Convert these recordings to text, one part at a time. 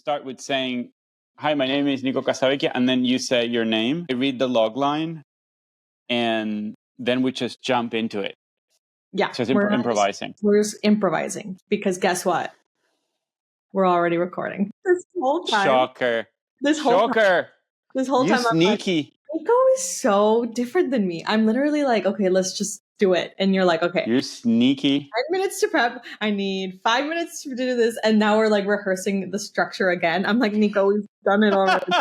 start with saying, "Hi, my name is Nico Casavecchia," and then you say your name. I read the log line, and then we just jump into it. Yeah. Just improvising. We're just improvising because guess what? We're already recording. This whole time. Shocker. This whole time. You sneaky. I'm like, Nico is so different than me. I'm literally like, okay, let's just do it. And you're like, okay. You're sneaky. 10 minutes to prep. I need 5 minutes to do this. And now we're like rehearsing the structure again. I'm like, Nico, we've done it already.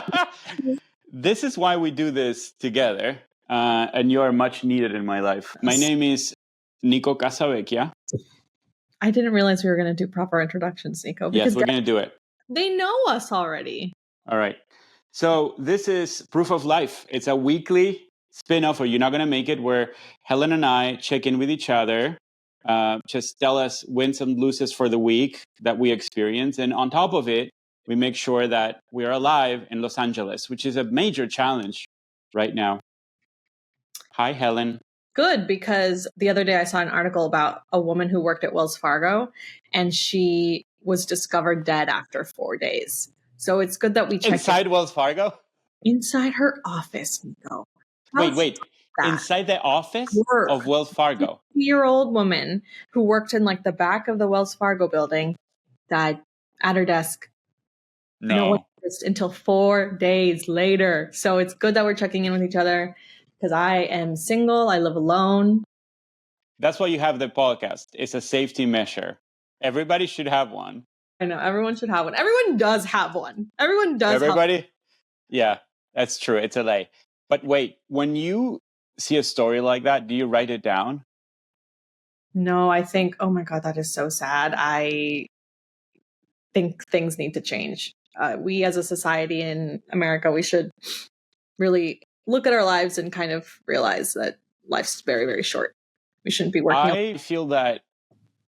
This is why we do this together. And you are much needed in my life. My name is Nico Casavecchia. I didn't realize we were going to do proper introductions, Nico. Yes, we're going to do it. They know us already. All right. So this is Proof of Life. It's a weekly spin-off of You're Not Gonna Make It, where Helen and I check in with each other, just tell us wins and loses for the week that we experience. And on top of it, we make sure that we are alive in Los Angeles, which is a major challenge right now. Hi, Helen. Good, because the other day I saw an article about a woman who worked at Wells Fargo, and she was discovered dead after 4 days. So it's good that we check inside Wells Fargo? Inside her office, Nico. Wait. Inside the office of Wells Fargo? A 2-year-old woman who worked in like the back of the Wells Fargo building died at her desk. No one noticed until 4 days later. So it's good that we're checking in with each other because I am single. I live alone. That's why you have the podcast. It's a safety measure. Everybody should have one. I know. Everyone should have one. Everyone does have one. Everybody? Yeah, that's true. It's LA. But wait, when you see a story like that, do you write it down? No, I think, oh my God, that is so sad. I think things need to change. We as a society in America, we should really look at our lives and kind of realize that life's very, very short. We shouldn't be working. I feel that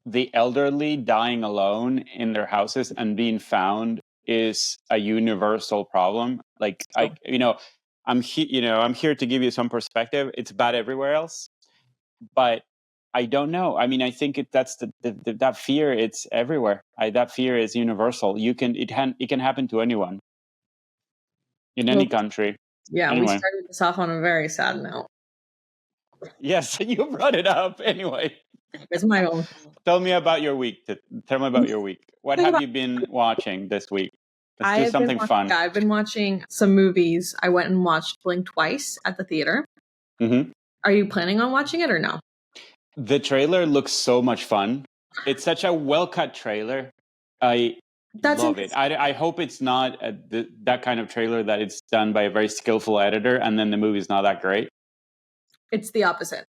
the elderly dying alone in their houses and being found is a universal problem. Like, I'm here to give you some perspective. It's bad everywhere else, but I don't know. I mean, I think that's that fear. It's everywhere. That fear is universal. It can happen to anyone in any country. Yeah, anyway. We started this off on a very sad note. Yes, you brought it up anyway. It's my own. Tell me about your week. What have you been watching this week? Let's do something fun. I've been watching some movies. I went and watched Blink twice at the theater. Mm-hmm. Are you planning on watching it or no? The trailer looks so much fun. It's such a well-cut trailer. I love it. I hope it's not that kind of trailer that it's done by a very skillful editor and then the movie's not that great. It's the opposite.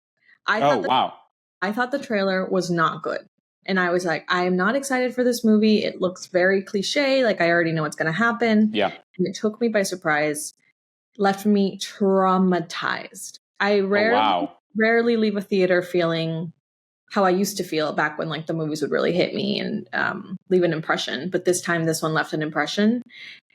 Wow. I thought the trailer was not good. And I was like, I am not excited for this movie. It looks very cliche. Like, I already know what's going to happen. Yeah. And it took me by surprise, left me traumatized. I rarely leave a theater feeling how I used to feel back when like the movies would really hit me and leave an impression. But this time, this one left an impression.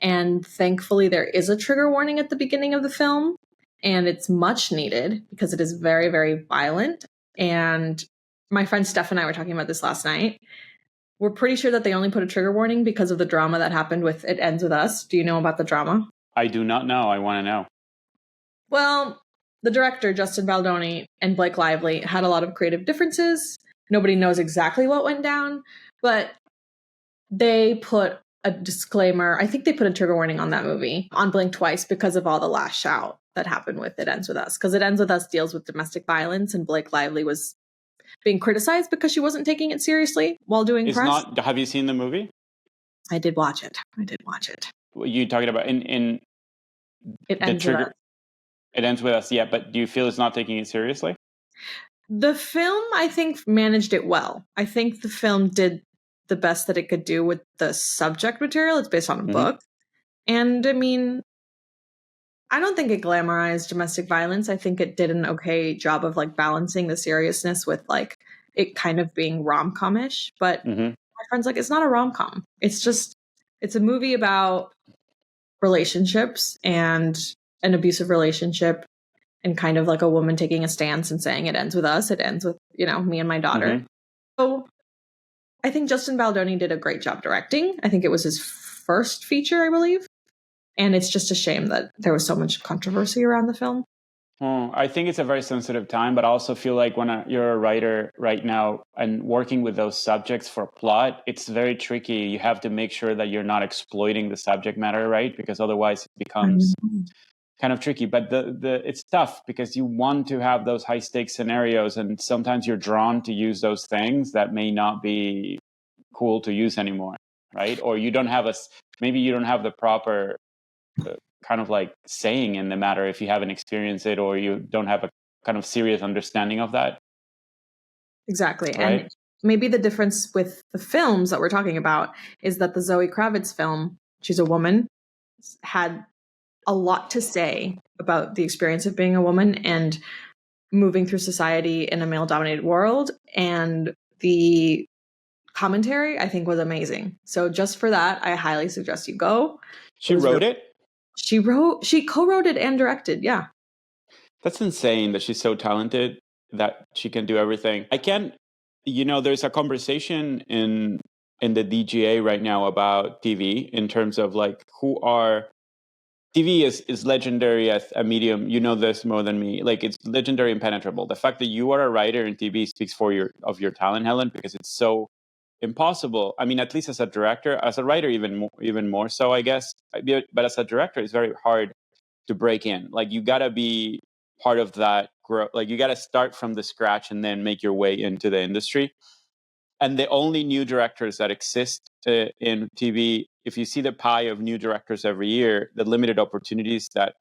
And thankfully, there is a trigger warning at the beginning of the film. And it's much needed because it is very, very violent. And my friend Steph and I were talking about this last night. We're pretty sure that they only put a trigger warning because of the drama that happened with It Ends With Us. Do you know about the drama? I do not know. I want to know. Well, the director, Justin Baldoni, and Blake Lively had a lot of creative differences. Nobody knows exactly what went down, but they put a disclaimer. I think they put a trigger warning on that movie, on Blink twice, because of all the lash out that happened with It Ends With Us. Because It Ends With Us deals with domestic violence, and Blake Lively was being criticized because she wasn't taking it seriously while doing press. Have you seen the movie? I did watch it. You talking about in It Ends With Us. It Ends With Us, yeah, but do you feel it's not taking it seriously? The film, I think, managed it well. I think the film did the best that it could do with the subject material. It's based on a book. And I mean, I don't think it glamorized domestic violence. I think it did an okay job of like balancing the seriousness with like it kind of being rom-com-ish. But my friend's like, it's not a rom-com. It's a movie about relationships and an abusive relationship and kind of like a woman taking a stance and saying it ends with us. It ends with, me and my daughter. So I think Justin Baldoni did a great job directing. I think it was his first feature, I believe. And it's just a shame that there was so much controversy around the film. I think it's a very sensitive time, but I also feel like when you're a writer right now and working with those subjects for plot, it's very tricky. You have to make sure that you're not exploiting the subject matter, right? Because otherwise it becomes kind of tricky. But it's tough because you want to have those high stakes scenarios, and sometimes you're drawn to use those things that may not be cool to use anymore, right? Or you don't have maybe you don't have the proper kind of like saying in the matter if you haven't experienced it, or you don't have a kind of serious understanding of that. Exactly. Right? And maybe the difference with the films that we're talking about is that the Zoe Kravitz film, she's a woman, had a lot to say about the experience of being a woman and moving through society in a male-dominated world. And the commentary, I think, was amazing. So just for that, I highly suggest you go. She wrote it? She co-wrote it and directed, yeah. That's insane that she's so talented that she can do everything. There's a conversation in the DGA right now about TV in terms of like TV is legendary as a medium. You know this more than me. Like, it's legendary and penetrable. The fact that you are a writer in TV speaks for your talent, Helen, because it's so impossible. I mean, at least as a director, as a writer, even more so, I guess. But as a director, it's very hard to break in. Like, you gotta be part of that growth. Like, you gotta start from the scratch and then make your way into the industry. And the only new directors that exist in TV, if you see the pie of new directors every year, the limited opportunities that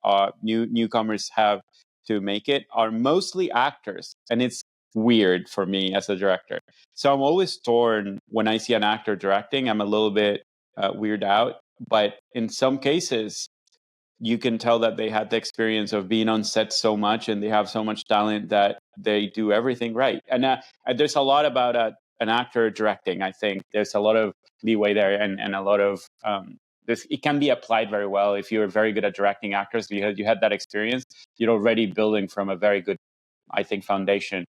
newcomers have to make it are mostly actors. And it's weird for me as a director. So I'm always torn when I see an actor directing. I'm a little bit weirded out. But in some cases, you can tell that they had the experience of being on set so much and they have so much talent that they do everything right. And there's a lot about an actor directing. I think there's a lot of leeway there and a lot of it can be applied very well if you're very good at directing actors because you had that experience. You're already building from a very good, I think, foundation.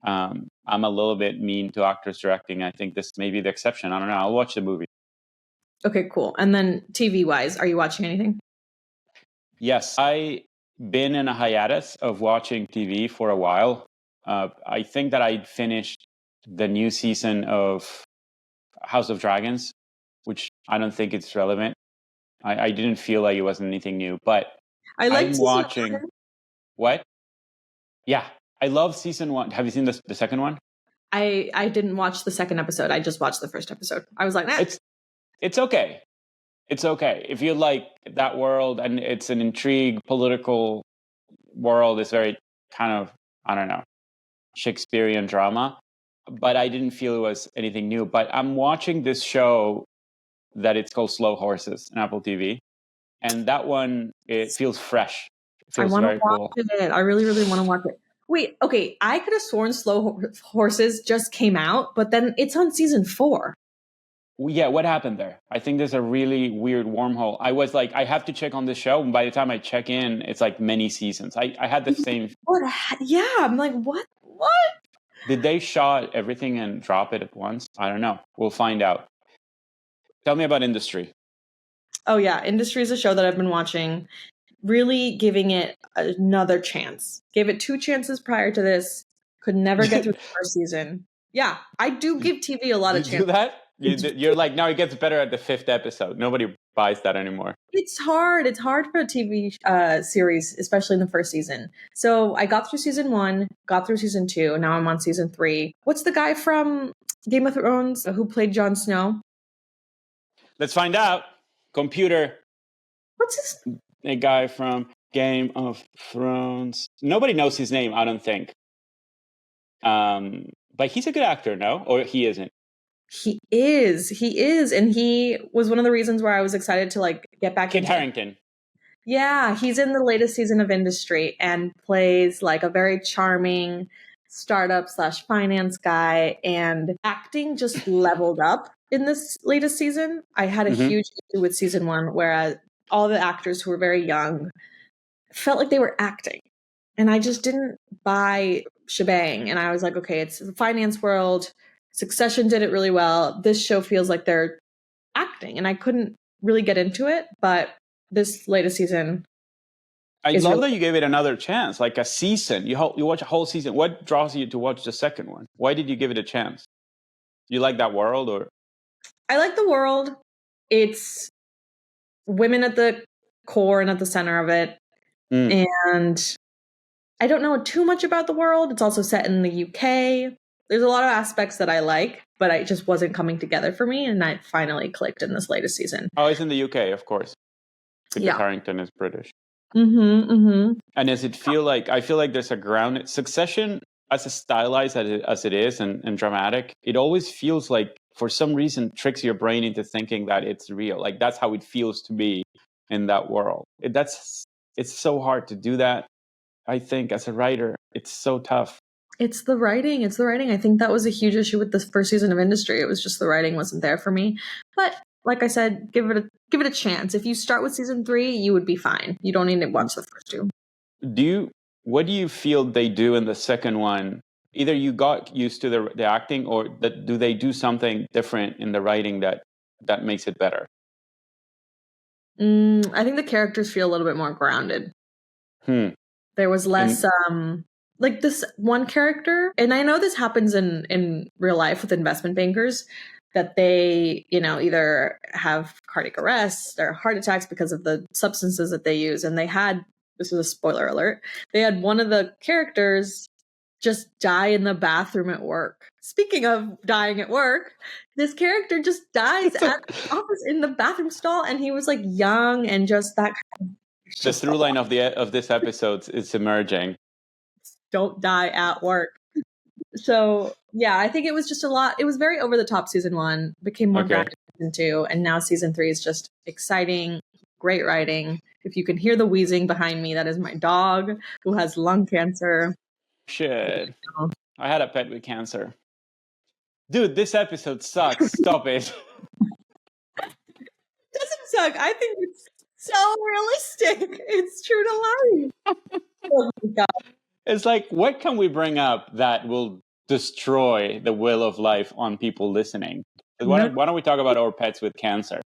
I'm a little bit mean to actors directing. I think this may be the exception. I don't know. I'll watch the movie. Okay, cool. And then TV wise, are you watching anything? Yes, I've been in a hiatus of watching TV for a while. I think that I finished the new season of House of Dragons, which I don't think it's relevant. I didn't feel like it wasn't anything new, but I'm watching. What? Yeah, I love season 1. Have you seen the second one? I didn't watch the second episode. I just watched the first episode. I was like, nah. It's okay. It's okay. If you like that world and it's an intrigue, political world, it's very kind of, I don't know, Shakespearean drama. But I didn't feel it was anything new. But I'm watching this show that it's called Slow Horses on Apple TV. And that one, it feels fresh. It feels very cool. I really, really want to watch it. Wait, okay. I could have sworn Slow Horses just came out, but then it's on season 4. Yeah, what happened there? I think there's a really weird wormhole. I was like, I have to check on this show. And by the time I check in, it's like many seasons. I had the same. Yeah, I'm like, what? Did they shot everything and drop it at once? I don't know. We'll find out. Tell me about Industry. Oh, yeah. Industry is a show that I've been watching, really giving it another chance. Gave it 2 chances prior to this. Could never get through the first season. Yeah, I do give TV a lot of chances. Do that? You're like, now it gets better at the 5th episode. Nobody buys that anymore. It's hard. It's hard for a TV series, especially in the first season. So I got through season 1, got through season 2. Now I'm on season 3. What's the guy from Game of Thrones who played Jon Snow? Let's find out. Computer. What's his? A guy from Game of Thrones. Nobody knows his name, I don't think. But he's a good actor, no? Or he isn't? He is. And he was one of the reasons where I was excited to like get back Kit Harington. Yeah, he's in the latest season of Industry and plays like a very charming startup/finance guy, and acting just leveled up in this latest season. I had a huge issue with season 1, whereas all the actors who were very young felt like they were acting. And I just didn't buy shebang. And I was like, okay, it's the finance world. Succession did it really well. This show feels like they're acting. And I couldn't really get into it, but this latest season. I love that you gave it another chance, like a season. You watch a whole season. What draws you to watch the second one? Why did you give it a chance? You like that world, or? I like the world. It's women at the core and at the center of it. And I don't know too much about the world. It's also set in the UK. There's a lot of aspects that I like, but it just wasn't coming together for me. And I finally clicked in this latest season. Oh, it's in the UK, of course. Peter Yeah. Harrington is British. And does it feel like, I feel like there's a grounded Succession, as stylized as it is and dramatic, it always feels like, for some reason, tricks your brain into thinking that it's real. Like, that's how it feels to be in that world. It's so hard to do that. I think as a writer, it's so tough. It's the writing. I think that was a huge issue with the first season of Industry. It was just the writing wasn't there for me. But like I said, give it a chance. If you start with season 3, you would be fine. You don't need to watch the first 2. What do you feel they do in the second one? Either you got used to the acting, or do they do something different in the writing that makes it better? I think the characters feel a little bit more grounded. There was less like this one character, and I know this happens in real life with investment bankers, that they, either have cardiac arrests or heart attacks because of the substances that they use. And this was a spoiler alert, they had one of the characters just die in the bathroom at work. Speaking of dying at work, this character just dies at the office in the bathroom stall, and he was like young and just that kind of. The through line of this episode is emerging. Don't die at work. So yeah, I think it was just a lot. It was very over the top. Season 1 became more grounded season 2, and now season 3 is just exciting, great writing. If you can hear the wheezing behind me, that is my dog who has lung cancer. Shit, I had a pet with cancer. Dude, this episode sucks. Stop it. It doesn't suck. I think it's so realistic. It's true to life. Oh my God. It's like, what can we bring up that will destroy the will of life on people listening? Why don't we talk about our pets with cancer?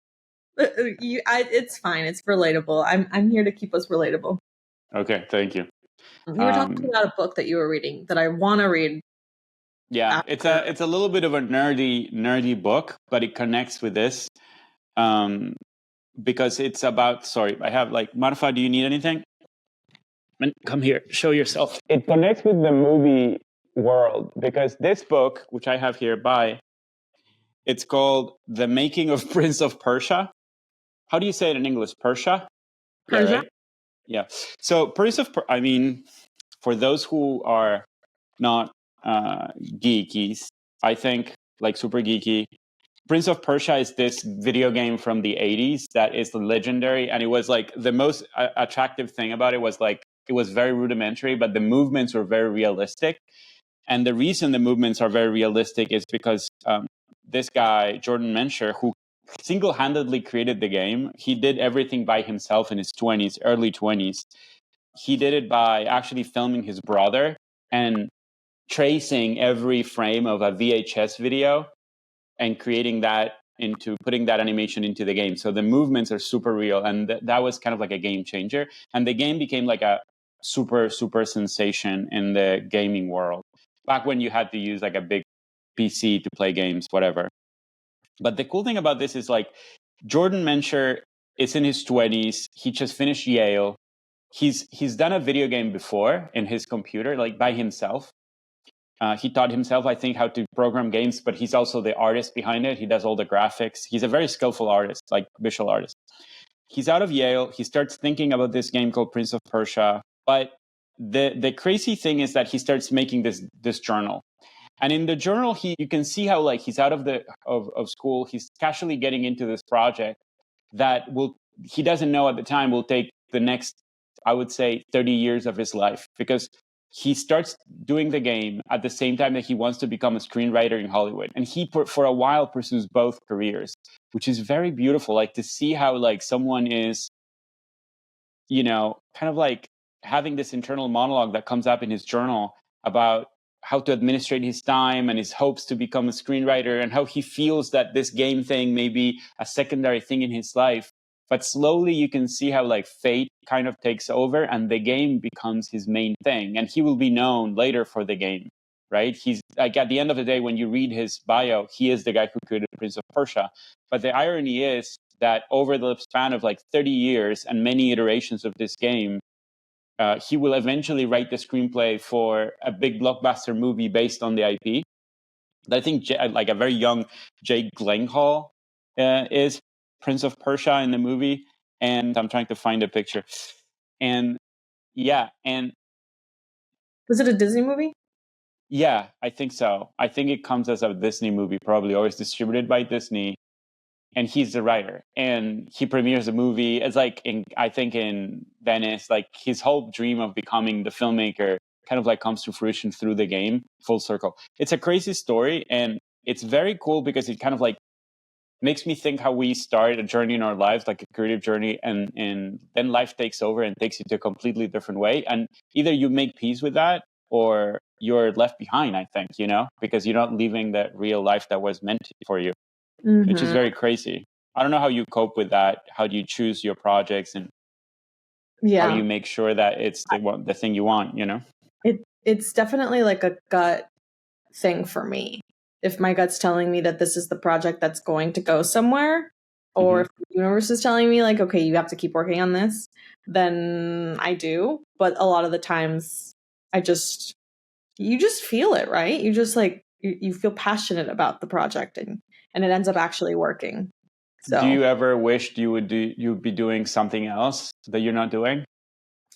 It's fine. It's relatable. I'm here to keep us relatable. Okay, thank you. You were talking about a book that you were reading that I want to read. Yeah, it's a little bit of a nerdy book, but it connects with this because it's about. Sorry, I have Marfa. Do you need anything? Come here, show yourself. It connects with the movie world because this book, which I have here it's called The Making of Prince of Persia. How do you say it in English? Persia? Persia? Yeah, right? Yeah. So Prince of I mean, for those who are not geekies, I think, super geeky, Prince of Persia is this video game from the 80s that is legendary. And it was the most attractive thing about it was it was very rudimentary, but the movements were very realistic. And the reason the movements are very realistic is because this guy, Jordan Mechner, who single-handedly created the game, he did everything by himself in his early 20s. He did it by actually filming his brother and tracing every frame of a VHS video and putting that animation into the game. So the movements are super real. And that was kind of like a game changer. And the game became a super, super sensation in the gaming world. Back when you had to use a big PC to play games, whatever. But the cool thing about this is Jordan Mechner is in his 20s. He just finished Yale. He's done a video game before in his computer, by himself. He taught himself, I think, how to program games, but he's also the artist behind it. He does all the graphics. He's a very skillful artist, visual artist. He's out of Yale. He starts thinking about this game called Prince of Persia. But the crazy thing is that he starts making this journal. And in the journal, you can see how he's out of school. He's casually getting into this project that he doesn't know at the time will take the next, I would say, 30 years of his life, because he starts doing the game at the same time that he wants to become a screenwriter in Hollywood. And he, for a while, pursues both careers, which is very beautiful. To see how someone is, kind of having this internal monologue that comes up in his journal about how to administrate his time and his hopes to become a screenwriter, and how he feels that this game thing may be a secondary thing in his life. But slowly you can see how like fate kind of takes over and the game becomes his main thing. And he will be known later for the game, right? He's like, at the end of the day, when you read his bio, he is the guy who created Prince of Persia. But the irony is that over the span of like 30 years and many iterations of this game, he will eventually write the screenplay for a big blockbuster movie based on the IP. I think like a very young Jake Gyllenhaal is Prince of Persia in the movie, and I'm trying to find a picture. And yeah, and was it a Disney movie? Yeah, I think so. I think it comes as a Disney movie, probably, or it's distributed by Disney. And he's the writer, and he premieres the movie. It's like I think in Venice, like his whole dream of becoming the filmmaker kind of like comes to fruition through the game, full circle. It's a crazy story, and it's very cool because it kind of like makes me think how we start a journey in our lives, like a creative journey, and then life takes over and takes you to a completely different way. And either you make peace with that or you're left behind, I think, because you're not living that real life that was meant for you, which is very crazy. I don't know how you cope with that. How do you choose your projects, and how do you make sure that it's the thing you want, It's definitely like a gut thing for me. If my gut's telling me that this is the project that's going to go somewhere, or if the universe is telling me like, okay, you have to keep working on this, then I do. But a lot of the times you just feel it, right? You just like, you feel passionate about the project, and it ends up actually working. So, do you ever wish you'd be doing something else that you're not doing?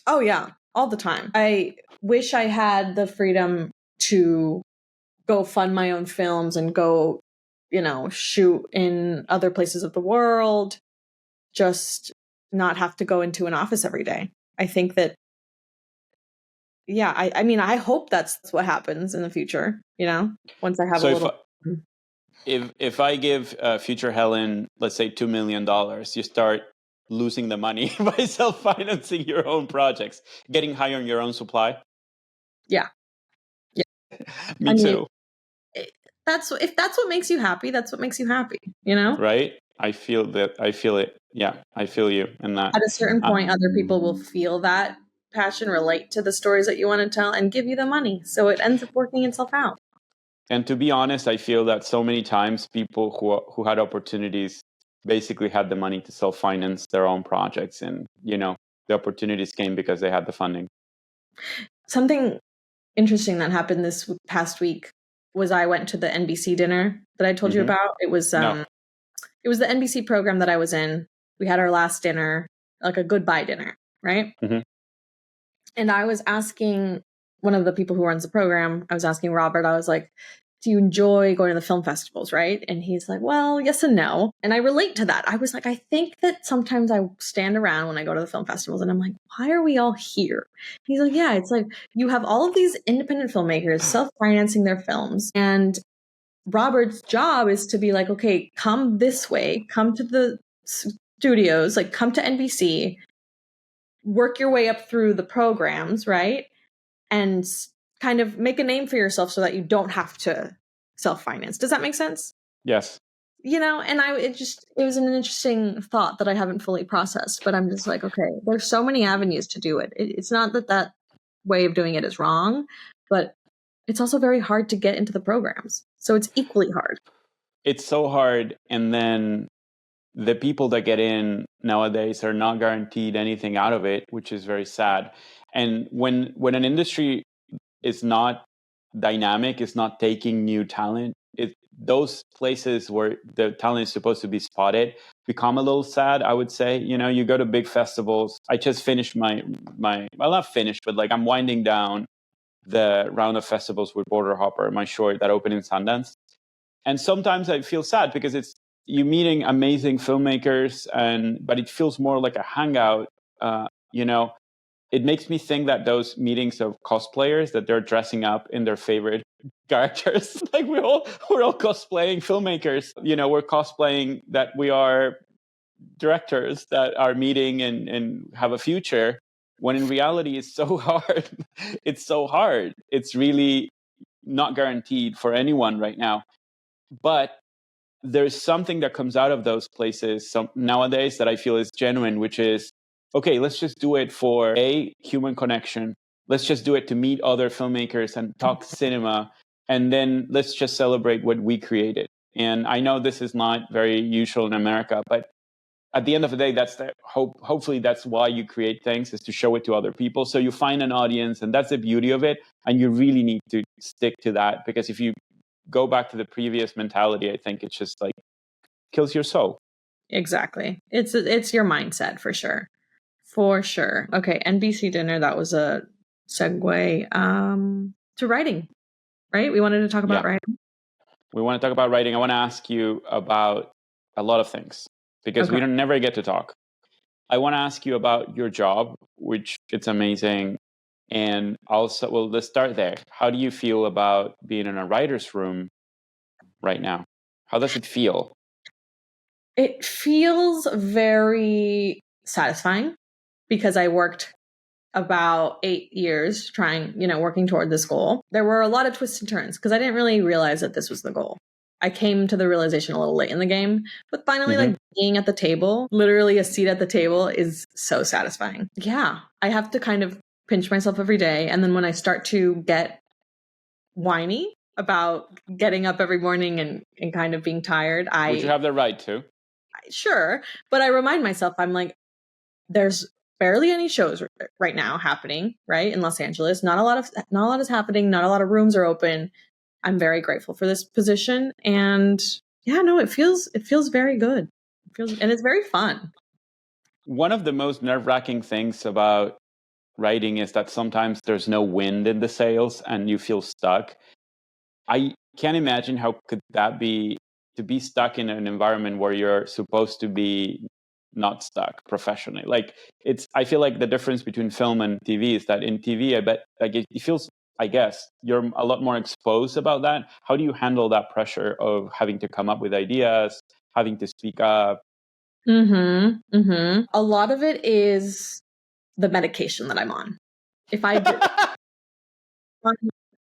Oh yeah, all the time. I wish I had the freedom to go fund my own films and go, shoot in other places of the world, just not have to go into an office every day. I think that, I mean, I hope that's what happens in the future, once I have a little. If I give future Helen, let's say $2 million, you start losing the money by self-financing your own projects, getting high on your own supply. Yeah. Me too. If that's what makes you happy, that's what makes you happy, Right? I feel it. Yeah, I feel you in that. At a certain point, other people will feel that passion, relate to the stories that you want to tell, and give you the money. So it ends up working itself out. And to be honest, I feel that so many times people who had opportunities basically had the money to self-finance their own projects, and the opportunities came because they had the funding. Something interesting that happened this past week was I went to the NBC dinner that I told you about. It was it was the NBC program that I was in. We had our last dinner, like a goodbye dinner, right? And I was asking one of the people who runs the program, I was asking Robert, I was like, do you enjoy going to the film festivals, right? And he's like, well, yes and no. And I relate to that. I was like, I think that sometimes I stand around when I go to the film festivals and I'm like, why are we all here? He's like, yeah, it's like you have all of these independent filmmakers self-financing their films. And Robert's job is to be like, okay, come this way, come to the studios, like come to NBC, work your way up through the programs, right? And kind of make a name for yourself so that you don't have to self-finance. Does that make sense? Yes. And it was an interesting thought that I haven't fully processed, but I'm just like, okay, there's so many avenues to do it. It's not that way of doing it is wrong, but it's also very hard to get into the programs. So it's equally hard. It's so hard. And then the people that get in nowadays are not guaranteed anything out of it, which is very sad. And when an industry is not dynamic, is not taking new talent, those places where the talent is supposed to be spotted become a little sad, I would say. You go to big festivals. I just finished my well, not finished, but like I'm winding down the round of festivals with Border Hopper, my short that opened in Sundance. And sometimes I feel sad because you meeting amazing filmmakers, but it feels more like a hangout. It makes me think that those meetings of cosplayers, that they're dressing up in their favorite characters. Like we're all cosplaying filmmakers. We're cosplaying that we are directors that are meeting and have a future. When in reality, it's so hard. It's so hard. It's really not guaranteed for anyone right now. But there's something that comes out of those places nowadays that I feel is genuine, which is, okay, let's just do it for a human connection. Let's just do it to meet other filmmakers and talk cinema. And then let's just celebrate what we created. And I know this is not very usual in America, but at the end of the day, that's the hopefully that's why you create things, is to show it to other people. So you find an audience, and that's the beauty of it. And you really need to stick to that, because if you go back to the previous mentality, I think it's just like kills your soul. Exactly. It's your mindset for sure. For sure. Okay, NBC dinner, that was a segue to writing, right? We wanted to talk about writing. We want to talk about writing. I want to ask you about a lot of things, because we don't never get to talk. I want to ask you about your job, which it's amazing. And also, well, let's start there. How do you feel about being in a writer's room right now? How does it feel? It feels very satisfying, because I worked about 8 years working toward this goal. There were a lot of twists and turns, because I didn't really realize that this was the goal. I came to the realization a little late in the game, but finally, like being at the table, literally a seat at the table, is so satisfying. Yeah, I have to kind of pinch myself every day. And then when I start to get whiny about getting up every morning and kind of being tired, Which you have the right to. Sure. But I remind myself, I'm like, there's barely any shows right now happening, right? In Los Angeles. Not a lot is happening. Not a lot of rooms are open. I'm very grateful for this position. And yeah, no, it feels very good. And it's very fun. One of the most nerve-wracking things about writing is that sometimes there's no wind in the sails and you feel stuck. I can't imagine how could that be, to be stuck in an environment where you're supposed to be not stuck professionally. Like, I feel like the difference between film and TV is that in TV, I bet like it feels, I guess, you're a lot more exposed about that. How do you handle that pressure of having to come up with ideas, having to speak up? A lot of it is the medication that I'm on. If I did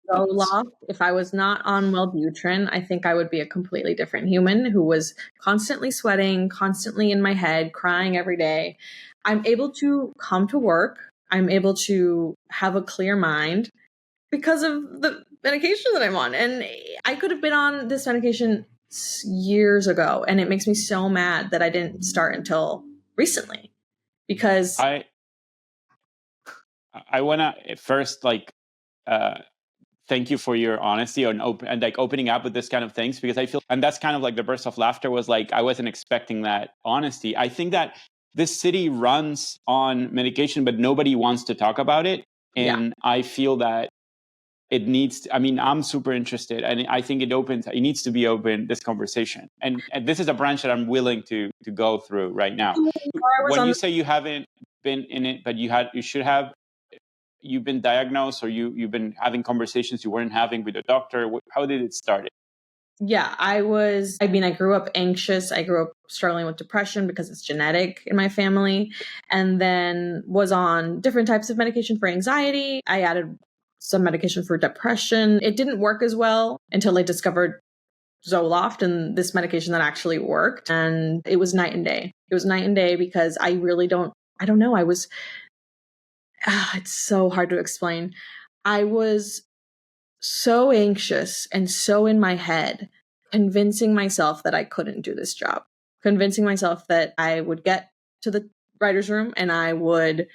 Zoloft, if I was not on Wellbutrin, I think I would be a completely different human who was constantly sweating, constantly in my head, crying every day. I'm able to come to work. I'm able to have a clear mind because of the medication that I'm on. And I could have been on this medication years ago, and it makes me so mad that I didn't start until recently, because I want to first thank you for your honesty and opening up with this kind of things, because I feel, and that's kind of like the burst of laughter was like, I wasn't expecting that honesty. I think that this city runs on medication, but nobody wants to talk about it. And I feel that it needs to, I mean, I'm super interested, and I think it needs to be open, this conversation. And this is a branch that I'm willing to go through right now. When you say you haven't been in it, but you should have, you've been diagnosed, or you've been having conversations you weren't having with a doctor. How did it start? Yeah, I grew up anxious. I grew up struggling with depression because it's genetic in my family, and then was on different types of medication for anxiety. I added some medication for depression. It didn't work as well until I discovered Zoloft and this medication that actually worked. And it was night and day. It was night and day, because I don't know. It's so hard to explain. I was so anxious and so in my head, convincing myself that I couldn't do this job, convincing myself that I would get to the writer's room and I would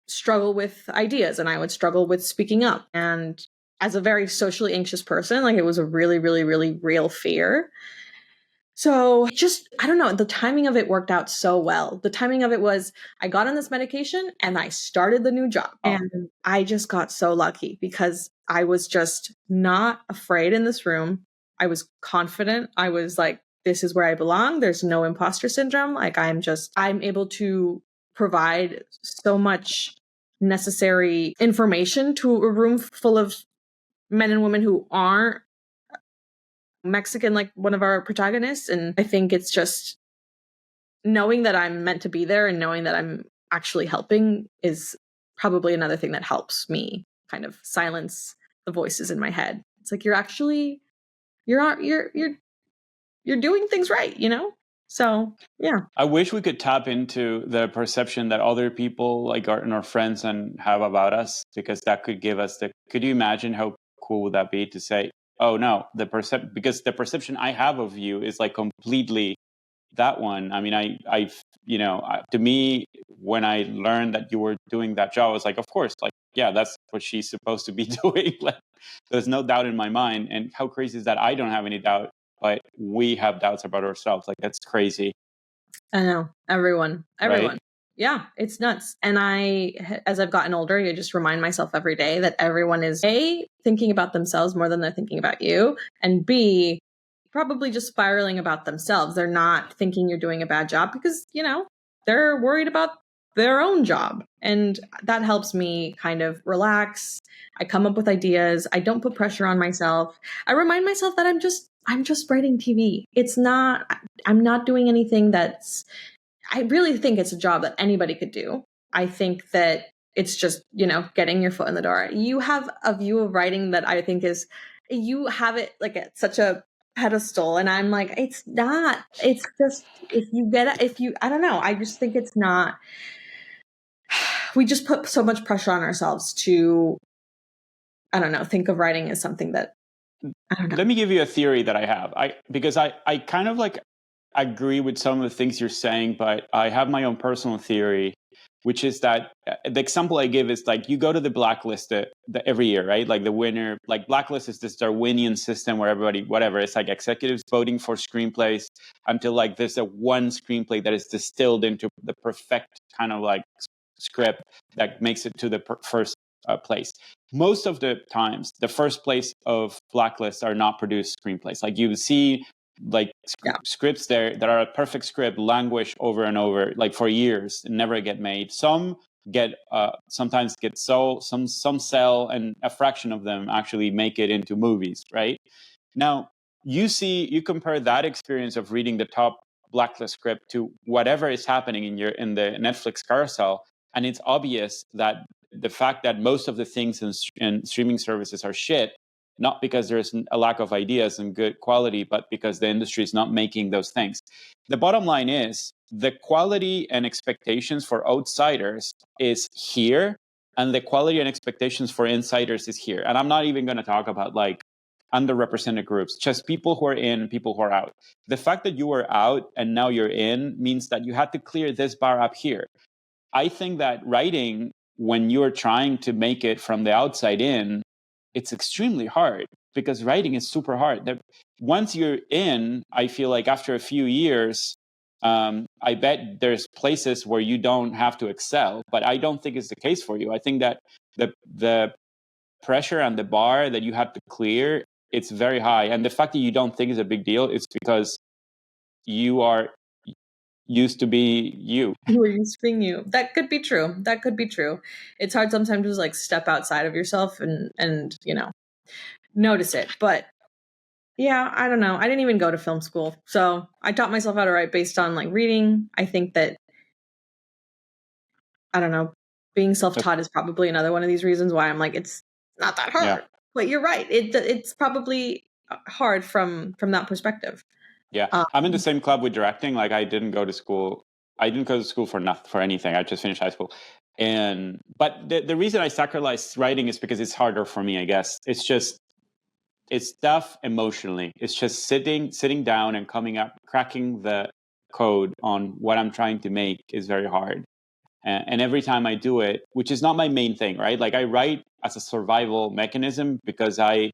struggle with ideas and I would struggle with speaking up. And as a very socially anxious person, like, it was a really, really, really real fear. So I don't know, the timing of it worked out so well. The timing of it was, I got on this medication and I started the new job. And I just got so lucky, because I was just not afraid in this room. I was confident. I was like, this is where I belong. There's no imposter syndrome. Like, I'm able to provide so much necessary information to a room full of men and women who aren't Mexican, like one of our protagonists. And I think it's just knowing that I'm meant to be there and knowing that I'm actually helping is probably another thing that helps me kind of silence the the voices in my head. It's like, you're doing things right, you know? So, yeah. I wish we could tap into the perception that other people like our friends and have about us, because that could give us could you imagine how cool would that be to say, oh no, because the perception I have of you is like completely that one. I mean, to me, when I learned that you were doing that job, I was like, of course, like, yeah, that's what she's supposed to be doing. Like, there's no doubt in my mind. And how crazy is that I don't have any doubt, but we have doubts about ourselves. Like, that's crazy. I know. Everyone. Right? Yeah, it's nuts. And as I've gotten older, I just remind myself every day that everyone is A, thinking about themselves more than they're thinking about you, and B, probably just spiraling about themselves. They're not thinking you're doing a bad job because, you know, they're worried about their own job. And that helps me kind of relax. I come up with ideas. I don't put pressure on myself. I remind myself that I'm just writing TV. I'm not doing anything I really think it's a job that anybody could do. I think that it's just, you know, getting your foot in the door. You have a view of writing that I think you have it like at such a pedestal. And I'm like, it's not. It's just, I don't know. I just think it's not. We just put so much pressure on ourselves to, I don't know, think of writing as something that, I don't know. Let me give you a theory that I have. Because I kind of like agree with some of the things you're saying, but I have my own personal theory, which is that the example I give is like you go to the blacklist every year, right? Like the winner, like blacklist is this Darwinian system where everybody, whatever, it's like executives voting for screenplays until like there's a one screenplay that is distilled into the perfect kind of like script that makes it to the first place. Most of the times, the first place of blacklists are not produced screenplays. Like you see like scripts there that are a perfect script languish over and over like for years and never get made. Some get sometimes get sold, some sell, and a fraction of them actually make it into movies, right? Now you compare that experience of reading the top blacklist script to whatever is happening in the Netflix carousel, and it's obvious that the fact that most of the things in streaming services are shit, not because there's a lack of ideas and good quality, but because the industry is not making those things. The bottom line is the quality and expectations for outsiders is here, and the quality and expectations for insiders is here. And I'm not even going to talk about like underrepresented groups, just people who are in, people who are out. The fact that you were out and now you're in means that you had to clear this bar up here. I think that writing, when you're trying to make it from the outside in, it's extremely hard because writing is super hard. Once you're in, I feel like after a few years, I bet there's places where you don't have to excel, but I don't think it's the case for you. I think that the pressure and the bar that you have to clear, it's very high. And the fact that you don't think is a big deal, it's because you are used to be you. You were used to being you. That could be true. That could be true. It's hard sometimes to like step outside of yourself and you know, notice it. But yeah, I don't know. I didn't even go to film school. So I taught myself how to write based on like reading. I think that, I don't know, being self-taught is probably another one of these reasons why I'm like, it's not that hard. Yeah. But you're right. It's probably hard from that perspective. Yeah, I'm in the same club with directing. Like I didn't go to school. I didn't go to school for anything. I just finished high school. But the reason I sacrifice writing is because it's harder for me, I guess. It's tough emotionally. It's just sitting down and cracking the code on what I'm trying to make is very hard. And every time I do it, which is not my main thing, right? Like I write as a survival mechanism because I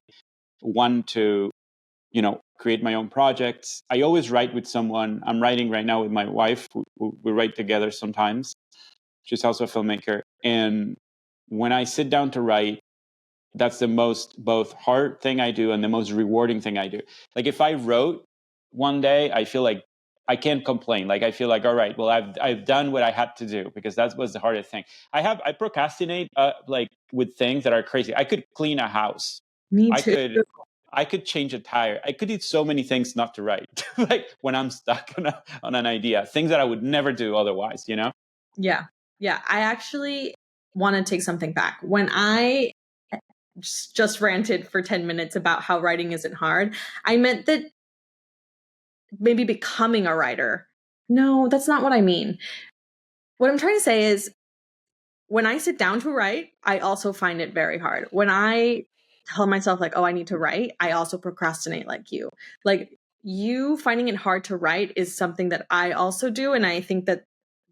want to, create my own projects. I always write with someone. I'm writing right now with my wife. We write together sometimes. She's also a filmmaker. And when I sit down to write, that's the most both hard thing I do and the most rewarding thing I do. Like if I wrote one day, I feel like I can't complain. Like I feel like, all right, well, I've done what I had to do because that was the hardest thing. I procrastinate like with things that are crazy. I could clean a house. Me too. I could change a tire. I could do so many things not to write, like when I'm stuck on an idea, things that I would never do otherwise, Yeah. Yeah. I actually want to take something back. When I just ranted for 10 minutes about how writing isn't hard. I meant that maybe becoming a writer. No, that's not what I mean. What I'm trying to say is when I sit down to write, I also find it very hard. When I tell myself like, oh, I need to write, I also procrastinate like you. Like you finding it hard to write is something that I also do. And I think that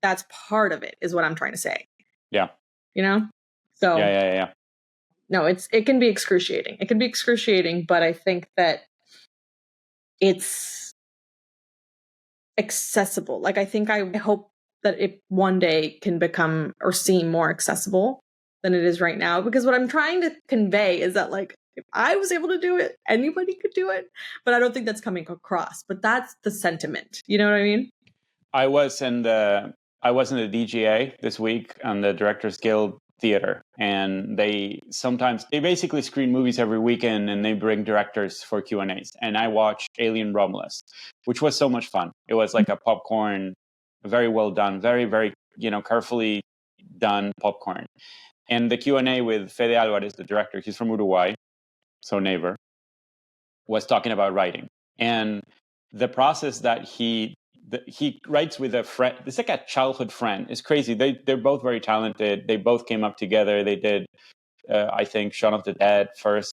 that's part of it is what I'm trying to say. Yeah. You know? So Yeah. no, it can be excruciating. It can be excruciating, but I think that it's accessible. Like I hope that it one day can become or seem more accessible than it is right now. Because what I'm trying to convey is that like if I was able to do it, anybody could do it. But I don't think that's coming across. But that's the sentiment. You know what I mean? I was in the DGA this week on the Directors Guild Theater, and they basically screen movies every weekend, and they bring directors for Q&As. And I watched Alien Romulus, which was so much fun. It was like a popcorn, very well done, very, very, carefully done popcorn. And the Q&A with Fede Alvarez, the director, he's from Uruguay, so neighbor, was talking about writing. And the process that he writes with a friend. It's like a childhood friend. It's crazy. They're both very talented. They both came up together. They did, I think, Shaun of the Dead first,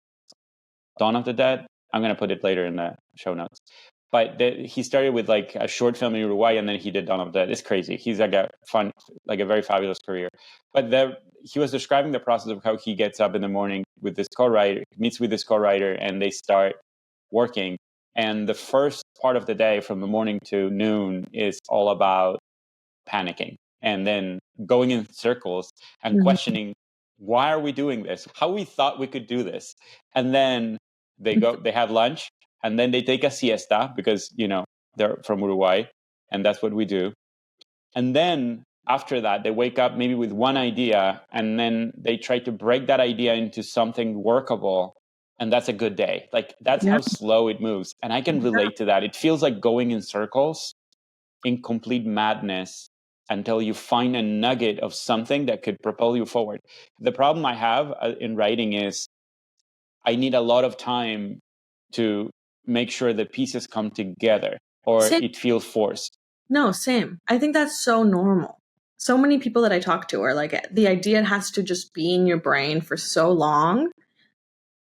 Dawn of the Dead. I'm going to put it later in the show notes. But he started with like a short film in Uruguay, and then he did Dawn of the Dead. It's crazy. He's like a very fabulous career. But he was describing the process of how he gets up in the morning with this co-writer, meets with this co-writer, and they start working. And the first part of the day from the morning to noon is all about panicking and then going in circles and questioning, why are we doing this? How we thought we could do this. And then they have lunch, and then they take a siesta because, they're from Uruguay and that's what we do. And then after that, they wake up maybe with one idea, and then they try to break that idea into something workable. And that's a good day. Like that's how slow it moves. And I can relate to that. It feels like going in circles in complete madness until you find a nugget of something that could propel you forward. The problem I have in writing is I need a lot of time to make sure the pieces come together, or it feels forced. No, same. I think that's so normal. So many people that I talk to are like, the idea has to just be in your brain for so long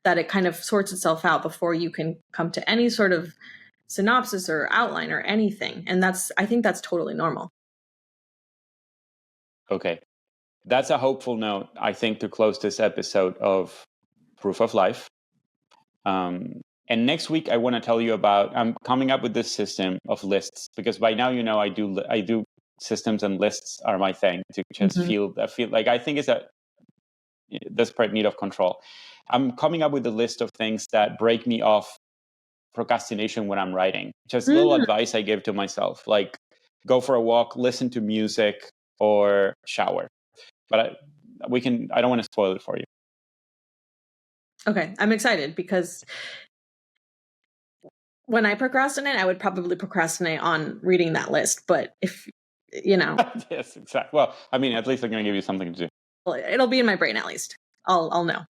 that it kind of sorts itself out before you can come to any sort of synopsis or outline or anything. And I think that's totally normal. Okay. That's a hopeful note, I think, to close this episode of Proof of Life. And next week, I want to tell you about, I'm coming up with this system of lists, because by now, I do systems, and lists are my thing to just feel like I think it's a desperate need of control. I'm coming up with a list of things that break me off procrastination when I'm writing. Just little advice I give to myself, like go for a walk, listen to music, or shower. But I don't want to spoil it for you. Okay, I'm excited because when I procrastinate, I would probably procrastinate on reading that list. But if, Yes, exactly. Well, I mean, at least I'm going to give you something to do. Well, it'll be in my brain at least. I'll know.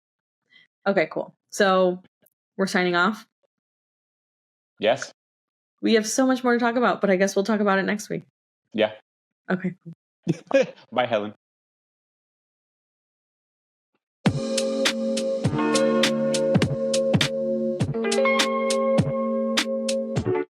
Okay, cool. So we're signing off. Yes. We have so much more to talk about, but I guess we'll talk about it next week. Yeah. Okay. Bye, Helen.